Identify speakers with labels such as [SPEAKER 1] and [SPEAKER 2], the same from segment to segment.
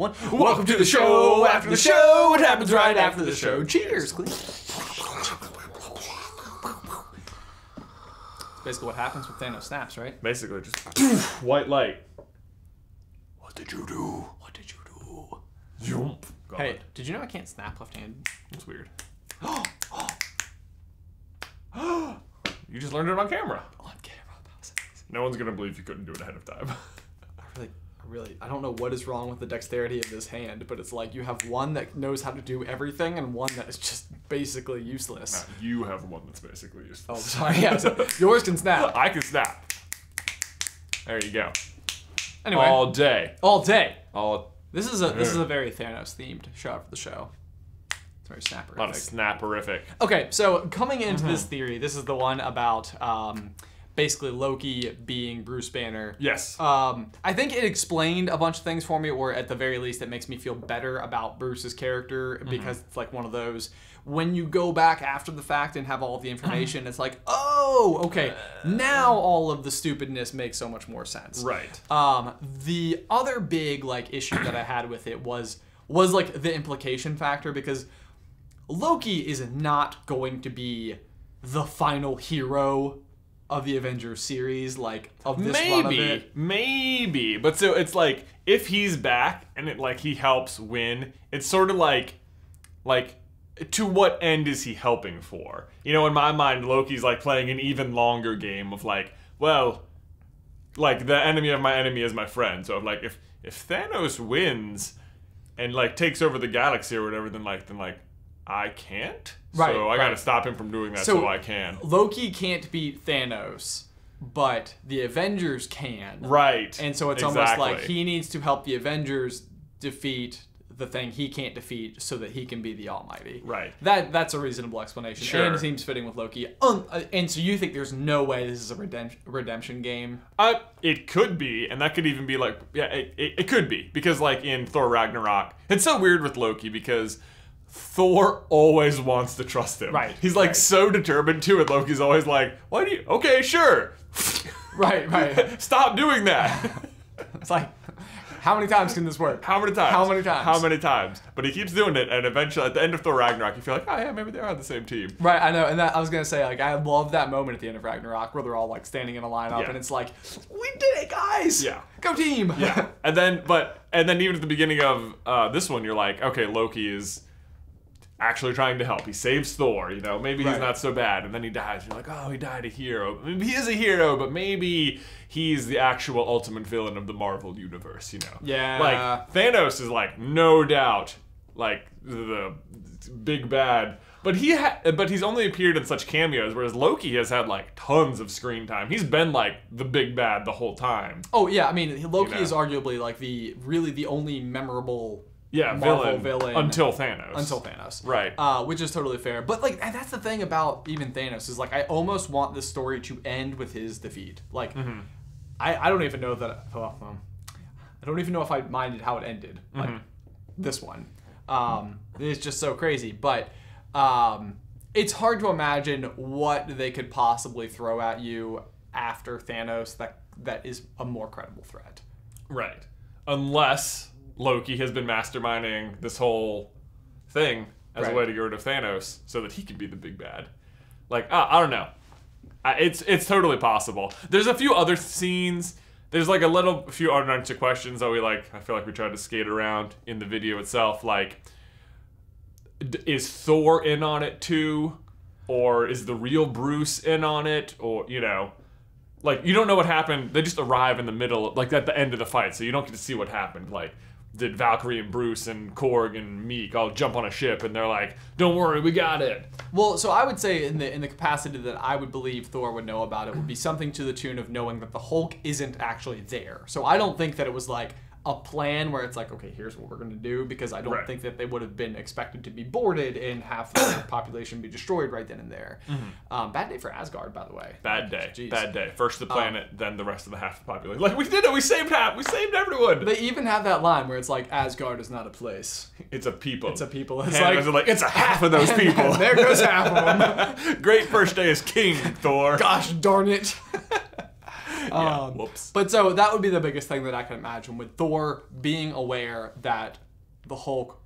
[SPEAKER 1] One. Welcome to the show after the show. What happens right after the show? Cheers, Cleve. That's basically what happens when Thanos snaps, right?
[SPEAKER 2] Basically, just white light. What did you do?
[SPEAKER 1] What did you do?
[SPEAKER 2] Jump. God.
[SPEAKER 1] Hey, did you know I can't snap left-handed?
[SPEAKER 2] That's weird. You just learned it on camera.
[SPEAKER 1] On camera.
[SPEAKER 2] No one's gonna believe you couldn't do it ahead of time.
[SPEAKER 1] I don't know what is wrong with the dexterity of this hand, but it's like you have one that knows how to do everything and one that is just basically useless.
[SPEAKER 2] No, you have one that's basically useless.
[SPEAKER 1] Oh, sorry. Yeah, so yours can snap.
[SPEAKER 2] I can snap. There you go.
[SPEAKER 1] Anyway,
[SPEAKER 2] all day.
[SPEAKER 1] All day.
[SPEAKER 2] All.
[SPEAKER 1] This is a very Thanos themed show for the show. It's very snapperific.
[SPEAKER 2] A lot of snapperific.
[SPEAKER 1] Okay, so coming into this theory, this is the one about basically Loki being Bruce Banner.
[SPEAKER 2] Yes.
[SPEAKER 1] I think it explained a bunch of things for me, or at the very least, it makes me feel better about Bruce's character because it's like one of those, when you go back after the fact and have all of the information, it's like, oh, okay, now all of the stupidness makes so much more sense.
[SPEAKER 2] Right.
[SPEAKER 1] The other big like issue that I had with it was like the implication factor, because Loki is not going to be the final hero of the Avengers series, like of this run of it.
[SPEAKER 2] Maybe, but so it's like if he's back and it like he helps win, it's sort of like to what end is he helping for? You know, in my mind, Loki's like playing an even longer game of like, well, like the enemy of my enemy is my friend. So like if Thanos wins and like takes over the galaxy or whatever, then like I can't.
[SPEAKER 1] Right,
[SPEAKER 2] so I gotta stop him from doing that so I can.
[SPEAKER 1] Loki can't beat Thanos, but the Avengers can.
[SPEAKER 2] Right.
[SPEAKER 1] And so it's almost like he needs to help the Avengers defeat the thing he can't defeat so that he can be the Almighty.
[SPEAKER 2] Right.
[SPEAKER 1] That's a reasonable explanation.
[SPEAKER 2] Sure.
[SPEAKER 1] And it seems fitting with Loki. And so you think there's no way this is a redemption game?
[SPEAKER 2] It could be, and that could even be like, yeah, it could be. Because like in Thor Ragnarok, it's so weird with Loki because Thor always wants to trust him.
[SPEAKER 1] Right.
[SPEAKER 2] He's like so determined to it. Loki's always like, why do you, okay, sure.
[SPEAKER 1] Right.
[SPEAKER 2] Stop doing that.
[SPEAKER 1] It's like, how many times can this work?
[SPEAKER 2] How many times?
[SPEAKER 1] How many times?
[SPEAKER 2] How many times? But he keeps doing it, and eventually, at the end of Thor Ragnarok, you feel like, oh yeah, maybe they're on the same team.
[SPEAKER 1] Right, I know, and I was gonna say, like, I love that moment at the end of Ragnarok where they're all like standing in a lineup, and it's like, we did it, guys!
[SPEAKER 2] Yeah.
[SPEAKER 1] Go team!
[SPEAKER 2] Yeah. And then even at the beginning of this one, you're like, okay, Loki is actually trying to help. He saves Thor, you know, maybe he's not so bad, and then he dies. You're like, oh, he died a hero. I mean, he is a hero, but maybe he's the actual ultimate villain of the Marvel universe, you know?
[SPEAKER 1] Yeah.
[SPEAKER 2] Like, Thanos is like, no doubt, like, the big bad. But he's only appeared in such cameos, whereas Loki has had like tons of screen time. He's been like the big bad the whole time.
[SPEAKER 1] Oh yeah, I mean, Loki is arguably like the only memorable villain
[SPEAKER 2] until Thanos.
[SPEAKER 1] Right. Which is totally fair. But like that's the thing about even Thanos is like I almost want this story to end with his defeat. Like I don't even know that I don't even know if I minded how it ended. Like this one. It's just so crazy. But it's hard to imagine what they could possibly throw at you after Thanos that is a more credible threat.
[SPEAKER 2] Right. Unless Loki has been masterminding this whole thing as a way to get rid of Thanos so that he can be the big bad. Like, I don't know. It's totally possible. There's a few other scenes. There's like a few unanswered questions that I feel like we tried to skate around in the video itself. Like, is Thor in on it too? Or is the real Bruce in on it? Or, you know, like, you don't know what happened. They just arrive in the middle, like at the end of the fight, so you don't get to see what happened. Like, did Valkyrie and Bruce and Korg and Meek all jump on a ship and they're like, don't worry, we got it?
[SPEAKER 1] Well, so I would say in the capacity that I would believe Thor would know about it would be something to the tune of knowing that the Hulk isn't actually there. So I don't think that it was like a plan where it's like, okay, here's what we're going to do, because I don't think that they would have been expected to be boarded and have the population be destroyed right then and there. Bad day for Asgard, by the way.
[SPEAKER 2] Bad day. Jeez. Bad day. First the planet, then the rest of the half the population. Like, we did it! We saved half! We saved everyone!
[SPEAKER 1] They even have that line where it's like, Asgard is not a place.
[SPEAKER 2] It's a people.
[SPEAKER 1] It's a people. It's
[SPEAKER 2] like, it's a half of those people.
[SPEAKER 1] There goes half of them.
[SPEAKER 2] Great first day as king, Thor.
[SPEAKER 1] Gosh darn it.
[SPEAKER 2] Whoops.
[SPEAKER 1] But so that would be the biggest thing that I can imagine, with Thor being aware that the Hulk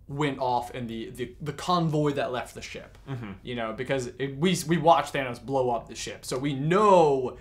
[SPEAKER 1] went off in the convoy that left the ship. You know, because we watched Thanos blow up the ship, so we know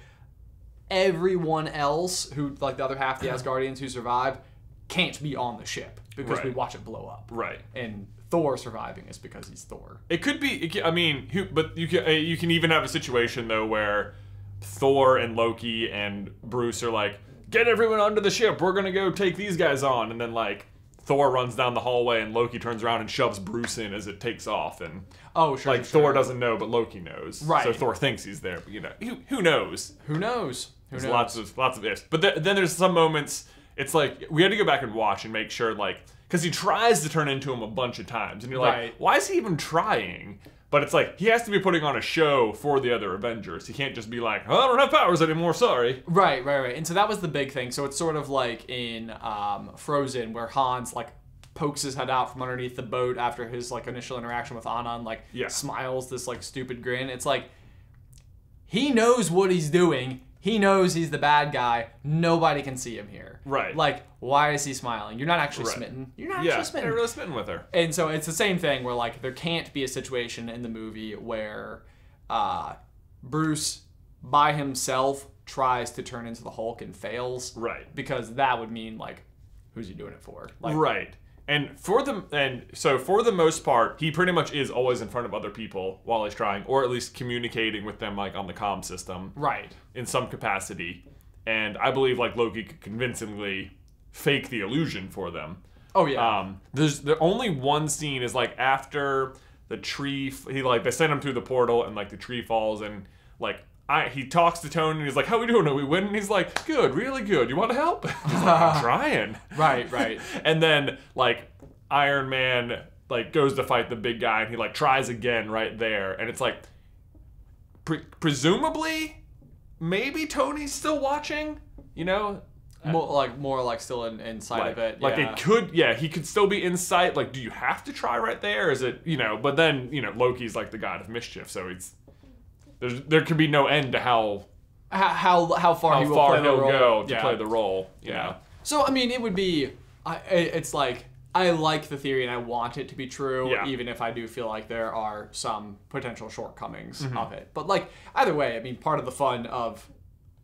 [SPEAKER 1] everyone else who, like the other half, the Asgardians who survived, can't be on the ship because we watch it blow up.
[SPEAKER 2] Right.
[SPEAKER 1] And Thor surviving is because he's Thor.
[SPEAKER 2] It could be. I mean, but you can even have a situation though where Thor and Loki and Bruce are like, get everyone onto the ship. We're gonna go take these guys on, and then like Thor runs down the hallway and Loki turns around and shoves Bruce in as it takes off, and Thor doesn't know, but Loki knows.
[SPEAKER 1] Right.
[SPEAKER 2] So Thor thinks he's there, but you know, who knows?
[SPEAKER 1] Who knows?
[SPEAKER 2] There's lots of ifs. But then there's some moments. It's like we had to go back and watch and make sure, like, because he tries to turn into him a bunch of times, and you're like, why is he even trying? But it's like he has to be putting on a show for the other Avengers. He can't just be like, oh, I don't have powers anymore, sorry.
[SPEAKER 1] Right. And so that was the big thing. So it's sort of like in Frozen, where Hans like pokes his head out from underneath the boat after his like initial interaction with Anna, and like smiles this like stupid grin. It's like he knows what he's doing. He knows he's the bad guy. Nobody can see him here.
[SPEAKER 2] Right.
[SPEAKER 1] Like, why is he smiling? You're not actually smitten. You're not actually smitten.
[SPEAKER 2] Yeah, really smitten with her.
[SPEAKER 1] And so it's the same thing where, like, there can't be a situation in the movie where Bruce, by himself, tries to turn into the Hulk and fails.
[SPEAKER 2] Right.
[SPEAKER 1] Because that would mean, like, who's he doing it for? Like,
[SPEAKER 2] right. So for the most part, he pretty much is always in front of other people while he's trying, or at least communicating with them, like on the comm system,
[SPEAKER 1] right,
[SPEAKER 2] in some capacity. And I believe like Loki could convincingly fake the illusion for them.
[SPEAKER 1] Oh yeah.
[SPEAKER 2] There's the only one scene is like after the tree. They send him through the portal, and like the tree falls, and like he talks to Tony, and he's like, "How we doing? Are we winning?" He's like, "Good, really good. You want to help?" He's like, "I'm trying."
[SPEAKER 1] Right.
[SPEAKER 2] And then like Iron Man like goes to fight the big guy, and he like tries again right there, and it's like presumably maybe Tony's still watching, you know.
[SPEAKER 1] More like still inside of it.
[SPEAKER 2] Like it could, he could still be in sight. Like, do you have to try right there? Is it, but then, Loki's like the god of mischief, so there could be no end to how
[SPEAKER 1] far
[SPEAKER 2] he'll go to play the role. You know?
[SPEAKER 1] So I mean, it would be. It's like I like the theory and I want it to be true, even if I do feel like there are some potential shortcomings of it. But like either way, I mean, part of the fun of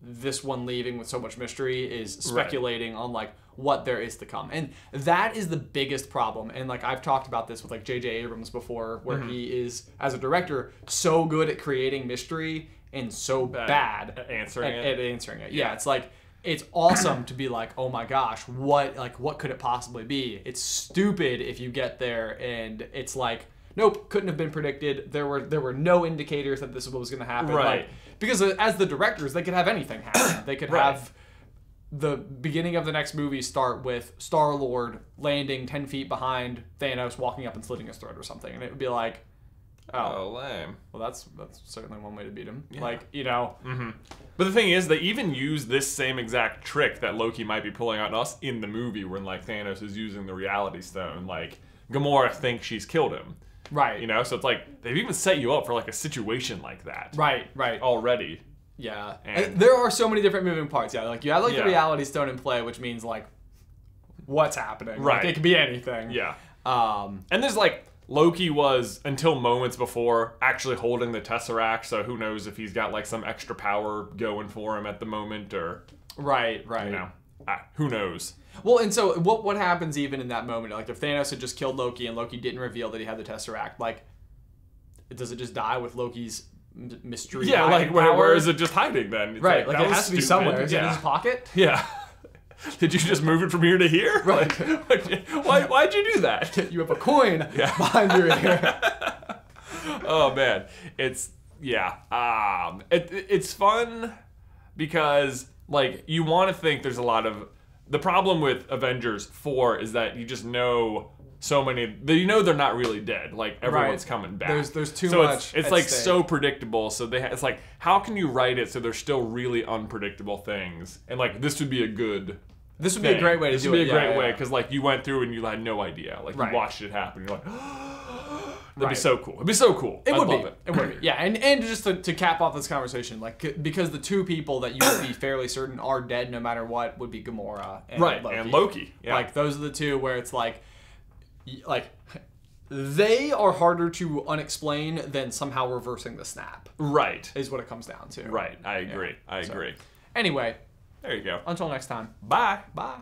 [SPEAKER 1] this one leaving with so much mystery is speculating on like what there is to come, and that is the biggest problem. And like I've talked about this with like J.J. Abrams before, where he is as a director so good at creating mystery and so bad at answering it. Yeah, it's like it's awesome to be like, oh my gosh, what could it possibly be? It's stupid if you get there and it's like, nope, couldn't have been predicted. There were no indicators that this was what was going to happen.
[SPEAKER 2] Right.
[SPEAKER 1] Like, because as the directors, they could have anything happen. They could have the beginning of the next movie start with Star-Lord landing 10 feet behind Thanos, walking up and slitting his throat or something. And it would be like, oh,
[SPEAKER 2] lame.
[SPEAKER 1] Well, that's certainly one way to beat him.
[SPEAKER 2] Yeah.
[SPEAKER 1] Like,
[SPEAKER 2] But the thing is, they even use this same exact trick that Loki might be pulling on us in the movie when, like, Thanos is using the Reality Stone. Like, Gamora thinks she's killed him.
[SPEAKER 1] Right.
[SPEAKER 2] So it's like, they've even set you up for, like, a situation like that.
[SPEAKER 1] Right.
[SPEAKER 2] Already.
[SPEAKER 1] Yeah. And there are so many different moving parts. Yeah, like, you have, like, the Reality Stone in play, which means, like, what's happening.
[SPEAKER 2] Right.
[SPEAKER 1] Like, it could be anything.
[SPEAKER 2] Yeah. And there's, like, Loki was, until moments before, actually holding the Tesseract, so who knows if he's got, like, some extra power going for him at the moment, or...
[SPEAKER 1] Right.
[SPEAKER 2] Who knows?
[SPEAKER 1] Well, and so what happens even in that moment? Like, if Thanos had just killed Loki and Loki didn't reveal that he had the Tesseract, like, does it just die with Loki's mystery?
[SPEAKER 2] Yeah, like, where is it just hiding then? It's
[SPEAKER 1] right, like it has to be somewhere. Is it in his pocket?
[SPEAKER 2] Yeah. Did you just move it from here to here?
[SPEAKER 1] Right.
[SPEAKER 2] Why'd you do that?
[SPEAKER 1] You have a coin behind your ear.
[SPEAKER 2] Oh, man. It's fun because, like, you want to think there's a lot of... The problem with Avengers 4 is that you just know so many... they're not really dead. Like, everyone's coming back.
[SPEAKER 1] There's too much
[SPEAKER 2] It's like, so predictable. So it's like, how can you write it so there's still really unpredictable things? And, like, this would be a good...
[SPEAKER 1] This would be a great way to do it.
[SPEAKER 2] This would be a great way, because, like, you went through and you had no idea. Like, you watched it happen. You're like, That'd be so cool. It'd be so cool.
[SPEAKER 1] It would be.
[SPEAKER 2] Love
[SPEAKER 1] It would be. Yeah, and just to cap off this conversation, like because the two people that you would be fairly certain are dead no matter what would be Gamora and Loki.
[SPEAKER 2] And Loki. Yeah.
[SPEAKER 1] Like those are the two where it's like they are harder to unexplain than somehow reversing the snap.
[SPEAKER 2] Right.
[SPEAKER 1] Is what it comes down to.
[SPEAKER 2] Right. I agree.
[SPEAKER 1] Yeah.
[SPEAKER 2] I agree.
[SPEAKER 1] Anyway,
[SPEAKER 2] there you go.
[SPEAKER 1] until next time.
[SPEAKER 2] Bye.
[SPEAKER 1] Bye.